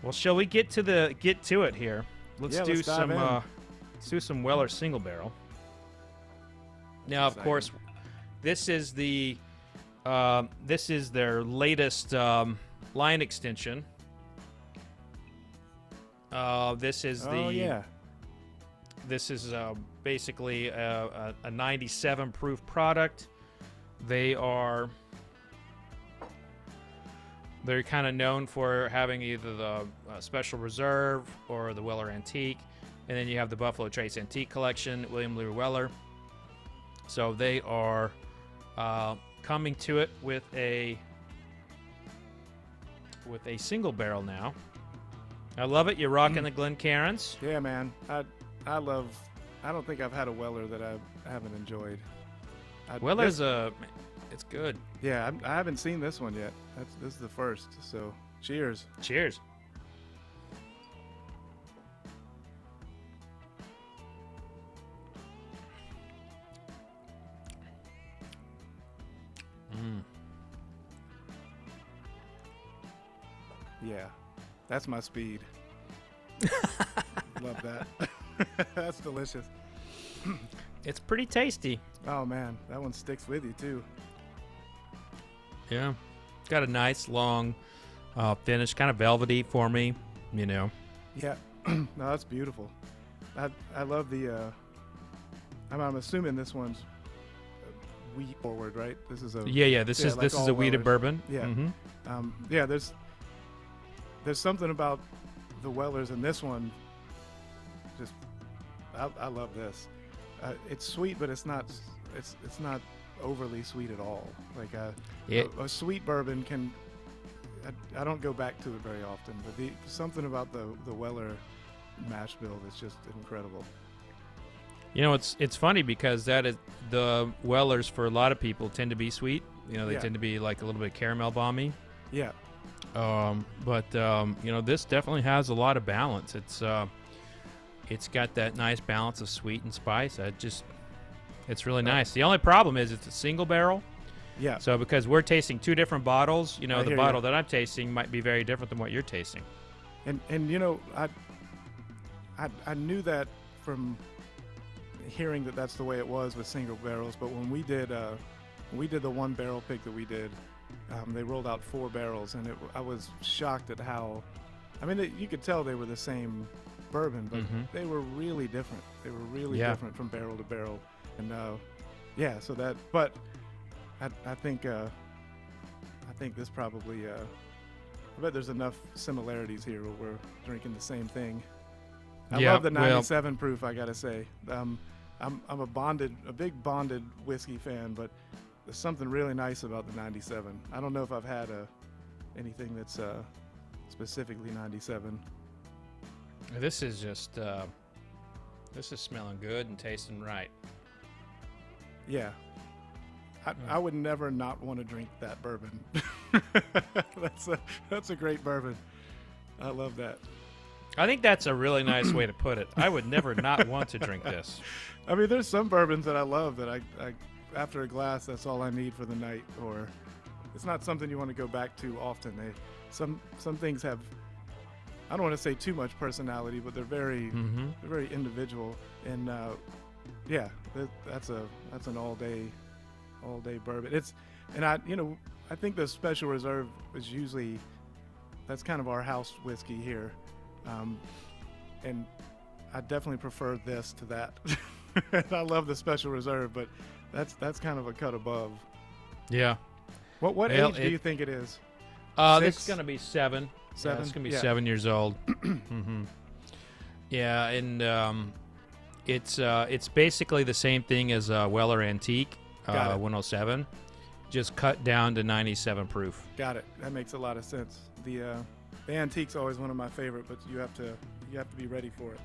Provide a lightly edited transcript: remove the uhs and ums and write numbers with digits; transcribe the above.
Well, shall we get to it here? Let's do some Weller single barrel. Now, of course, this is their latest line extension. This is basically a 97 proof product. They're kind of known for having either the Special Reserve or the Weller Antique, and then you have the Buffalo Trace Antique Collection, William Lee Weller. So they are coming to it with a single barrel now. I love it. You're rocking the Glencairns. Yeah, man. I don't think I've had a Weller that I haven't enjoyed. Weller's it's good. Yeah, I haven't seen this one yet. This is the first. So, cheers. Cheers. Yeah, that's my speed. Love that. That's delicious. It's pretty tasty. Oh man, that one sticks with you too. Yeah, got a nice long finish, kind of velvety for me, you know. Yeah, no, that's beautiful. I love the. I'm assuming this one's wheat forward, right? This is a. This is a wheated bourbon. Yeah. Mm-hmm. There's something about the Wellers in this one. Just, I love this. It's sweet, but it's not overly sweet at all. Like a sweet bourbon can. I don't go back to it very often, but something about the Weller mash bill is just incredible. You know, it's funny because that is the Wellers for a lot of people tend to be sweet. You know, they tend to be like a little bit caramel balmy. Yeah. But you know, this definitely has a lot of balance. It's got that nice balance of sweet and spice. It's really nice. The only problem is it's a single barrel. Yeah. So because we're tasting two different bottles, you know, the bottle that I'm tasting might be very different than what you're tasting. And you know, I knew that from hearing that that's the way it was with single barrels. But when we did the one barrel pick that we did, they rolled out 4 barrels, and I was shocked at how. I mean, you could tell they were the same bourbon, but they were really different. They were really different from barrel to barrel, and so that. But I think this probably. I bet there's enough similarities here where we're drinking the same thing. I love the 97 proof. I gotta say, I'm a big bonded whiskey fan, but there's something really nice about the 97. I don't know if I've had anything that's specifically 97. This is just this is smelling good and tasting right. Yeah. I would never not want to drink that bourbon. That's a great bourbon. I love that. I think that's a really nice way to put it. I would never not want to drink this. I mean, there's some bourbons that I love that I after a glass, that's all I need for the night. Or it's not something you want to go back to often. Some things have, I don't want to say too much personality, but they're very individual. And that's an all day bourbon. I think the Special Reserve is usually, that's kind of our house whiskey here. And I definitely prefer this to that. I love the Special Reserve, but that's kind of a cut above. Yeah. What age do you think it is? This is gonna be 7. 7. Yeah, it's gonna be 7 years old. Yeah, and it's basically the same thing as Weller Antique 107, just cut down to 97 proof. Got it. That makes a lot of sense. The Antique's always one of my favorite, but you have to be ready for it.